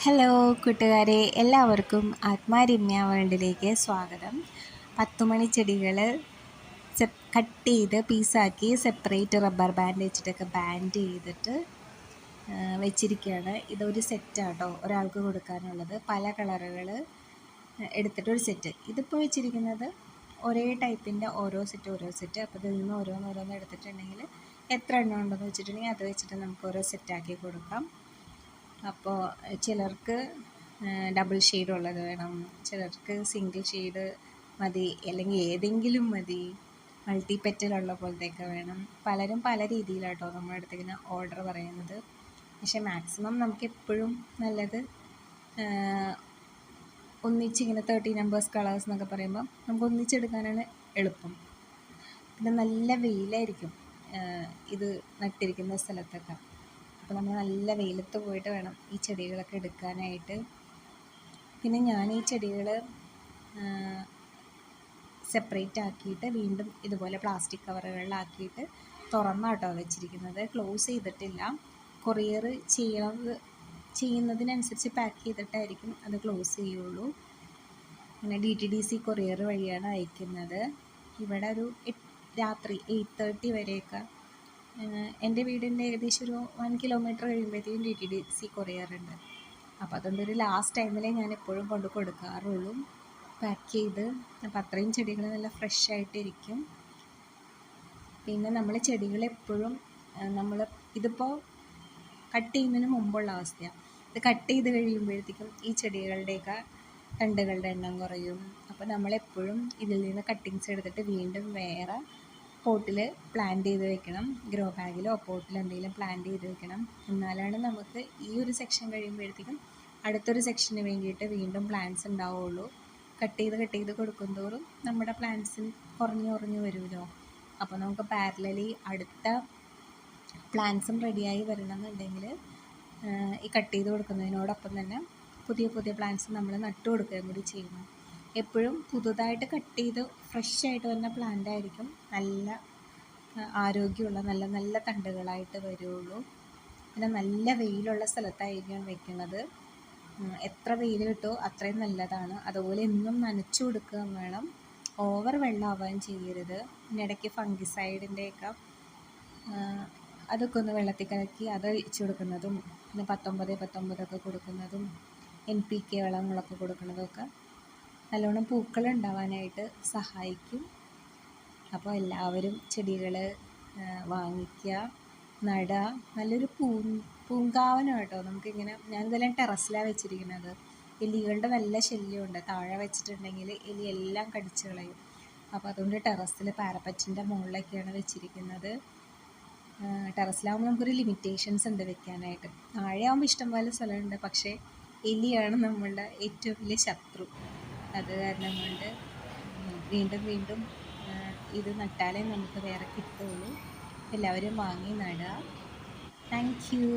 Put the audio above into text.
Hello കൂട്ടുകാരെ, എല്ലാവർക്കും ആത്മാരമ്യ വേൾഡിലേക്ക് സ്വാഗതം. 10 മണി ചെടികൾ കട്ട് ചെയ്ത് പീസാക്കി സെപ്പറേറ്റ് റബ്ബർ ബാൻഡ് വെച്ചിട്ടൊക്കെ ബാൻഡ് ചെയ്തിട്ട് വെച്ചിരിക്കുകയാണ്. ഇതൊരു സെറ്റാട്ടോ, ഒരാൾക്ക് കൊടുക്കാനുള്ളത്. പല കളറുകൾ എടുത്തിട്ടൊരു സെറ്റ്. ഇതിപ്പോൾ വെച്ചിരിക്കുന്നത് ഒരേ ടൈപ്പിൻ്റെ ഓരോ സെറ്റ്. അപ്പോൾ ഇതിൽ നിന്ന് ഓരോന്ന് എടുത്തിട്ടുണ്ടെങ്കിൽ എത്ര എണ്ണം ഉണ്ടെന്ന് വെച്ചിട്ടുണ്ടെങ്കിൽ അത് വെച്ചിട്ട് നമുക്ക് ഓരോ സെറ്റാക്കി കൊടുക്കാം. അപ്പോൾ ചിലർക്ക് ഡബിൾ ഷെയ്ഡ് ഉള്ളത് വേണം, ചിലർക്ക് സിംഗിൾ ഷെയ്ഡ് മതി, അല്ലെങ്കിൽ ഏതെങ്കിലും മതി, മൾട്ടി പെറ്റലുള്ള പോലത്തെയൊക്കെ വേണം. പലരും പല രീതിയിലാട്ടോ നമ്മുടെ അടുത്തേക്ക് ഓർഡർ പറയുന്നത്. പക്ഷേ മാക്സിമം നമുക്ക് എപ്പോഴും നല്ലത് ഒന്നിച്ചിങ്ങനെ 30 നമ്പേഴ്സ് കളേഴ്സ് എന്നൊക്കെ പറയുമ്പോൾ നമുക്ക് ഒന്നിച്ചെടുക്കാനാണ് എളുപ്പം. പിന്നെ നല്ല വെയിലായിരിക്കും ഇത് നട്ടിരിക്കുന്ന സ്ഥലത്തൊക്കെ. അപ്പോൾ നമ്മൾ നല്ല വെയിലത്ത് പോയിട്ട് വേണം ഈ ചെടികളൊക്കെ എടുക്കാനായിട്ട്. പിന്നെ ഞാൻ ഈ ചെടികൾ സെപ്പറേറ്റ് ആക്കിയിട്ട് വീണ്ടും ഇതുപോലെ പ്ലാസ്റ്റിക് കവറുകളിലാക്കിയിട്ട് തുറന്നാട്ടോ വെച്ചിരിക്കുന്നത്. ക്ലോസ് ചെയ്തിട്ടില്ല. കൊറിയർ ചെയ്യുന്നതിനനുസരിച്ച് പാക്ക് ചെയ്തിട്ടായിരിക്കും അത് ക്ലോസ് ചെയ്യുള്ളൂ. പിന്നെ DTDC കൊറിയർ വഴിയാണ് അയക്കുന്നത്. ഇവിടെ ഒരു രാത്രി 8:30 വരെയൊക്കെ എൻ്റെ വീടിൻ്റെ ഏകദേശം ഒരു 1 കിലോമീറ്റർ കഴിയുമ്പോഴത്തേക്കും DTDC കൊറിയർ ഉണ്ട്. അപ്പോൾ അതുകൊണ്ട് ഒരു ലാസ്റ്റ് ടൈമിലേ ഞാൻ എപ്പോഴും കൊണ്ട് കൊടുക്കാറുള്ളൂ പാക്ക് ചെയ്ത്. അപ്പോൾ അത്രയും ചെടികൾ നല്ല ഫ്രഷ് ആയിട്ടിരിക്കും. പിന്നെ നമ്മൾ ചെടികൾ എപ്പോഴും ഇതിപ്പോൾ കട്ട് ചെയ്യുന്നതിന് മുമ്പുള്ള അവസ്ഥയാണ്. ഇത് കട്ട് ചെയ്ത് കഴിയുമ്പോഴത്തേക്കും ഈ ചെടികളുടെയൊക്കെ തണ്ടുകളുടെ എണ്ണം കുറയും. അപ്പോൾ നമ്മളെപ്പോഴും ഇതിൽ നിന്ന് കട്ടിങ്സ് എടുത്തിട്ട് വീണ്ടും വേറെ പോട്ടിൽ പ്ലാന്റ് ചെയ്ത് വെക്കണം. ഗ്രോ ബാഗിലോ പോട്ടിലോ എന്തെങ്കിലും പ്ലാന്റ് ചെയ്ത് വെക്കണം. എന്നാലാണ് നമുക്ക് ഈ ഒരു സെക്ഷൻ കഴിയുമ്പോഴത്തേക്കും അടുത്തൊരു സെക്ഷന് വേണ്ടിയിട്ട് വീണ്ടും പ്ലാന്റ്സ് ഉണ്ടാവുള്ളൂ. കട്ട് ചെയ്ത് കൊടുക്കുന്തോറും നമ്മുടെ പ്ലാന്റ്സിന് കുറഞ്ഞു വരുമല്ലോ. അപ്പോൾ നമുക്ക് പാരലലി അടുത്ത പ്ലാന്റ്സും റെഡിയായി വരണമെന്നുണ്ടെങ്കിൽ ഈ കട്ട് ചെയ്ത് കൊടുക്കുന്നതിനോടൊപ്പം തന്നെ പുതിയ പ്ലാന്റ്സ് നമ്മൾ നട്ടു കൊടുക്കുകയും കൂടി ചെയ്യണം. എപ്പോഴും പുതുതായിട്ട് കട്ട് ചെയ്ത് ഫ്രഷ് ആയിട്ട് വരുന്ന പ്ലാന്റ് ആയിരിക്കും നല്ല ആരോഗ്യമുള്ള നല്ല തണ്ടുകളായിട്ട് വരുള്ളൂ. പിന്നെ നല്ല വെയിലുള്ള സ്ഥലത്തായിരിക്കും വെക്കുന്നത്. എത്ര വെയിൽ കിട്ടുമോ അത്രയും നല്ലതാണ്. അതുപോലെ എന്നും നനച്ചു കൊടുക്കുക വേണം. ഓവർ വെള്ളമാവാൻ ചെയ്യരുത്. പിന്നെ ഇടയ്ക്ക് ഫംഗിസൈഡിൻ്റെയൊക്കെ അതൊക്കെ ഒന്ന് വെള്ളത്തിൽ കലക്കി അത് ഒഴിച്ചു കൊടുക്കുന്നതും, പിന്നെ 19 കൊടുക്കുന്നതും, NPK വളങ്ങളൊക്കെ കൊടുക്കുന്നതൊക്കെ നല്ലോണം പൂക്കൾ ഉണ്ടാവാനായിട്ട് സഹായിക്കും. അപ്പോൾ എല്ലാവരും ചെടികൾ വാങ്ങിക്കുക, നടുക. നല്ലൊരു പൂങ്കാവനം കേട്ടോ. നമുക്കിങ്ങനെ ഞാനിതെല്ലാം ടെറസിലാണ് വെച്ചിരിക്കുന്നത്. എലികളുടെ നല്ല ശല്യമുണ്ട്. താഴെ വെച്ചിട്ടുണ്ടെങ്കിൽ എലി എല്ലാം കടിച്ചു കളയും. അപ്പോൾ അതുകൊണ്ട് ടെറസിൽ പാരപ്പറ്റിൻ്റെ മുകളിലൊക്കെയാണ് വെച്ചിരിക്കുന്നത്. ടെറസിലാകുമ്പോൾ നമുക്കൊരു ലിമിറ്റേഷൻസ് ഉണ്ട് വെക്കാനായിട്ട്. താഴെയാകുമ്പോൾ ഇഷ്ടംപോലെ സ്ഥലമുണ്ട്, പക്ഷേ എലിയാണ് നമ്മളുടെ ഏറ്റവും വലിയ ശത്രു. അത് കാരണം കൊണ്ട് വീണ്ടും ഇത് നട്ടാലേ നമുക്ക് വേറെ കിട്ടുള്ളൂ. എല്ലാവരും വാങ്ങി നടുക. Thank you.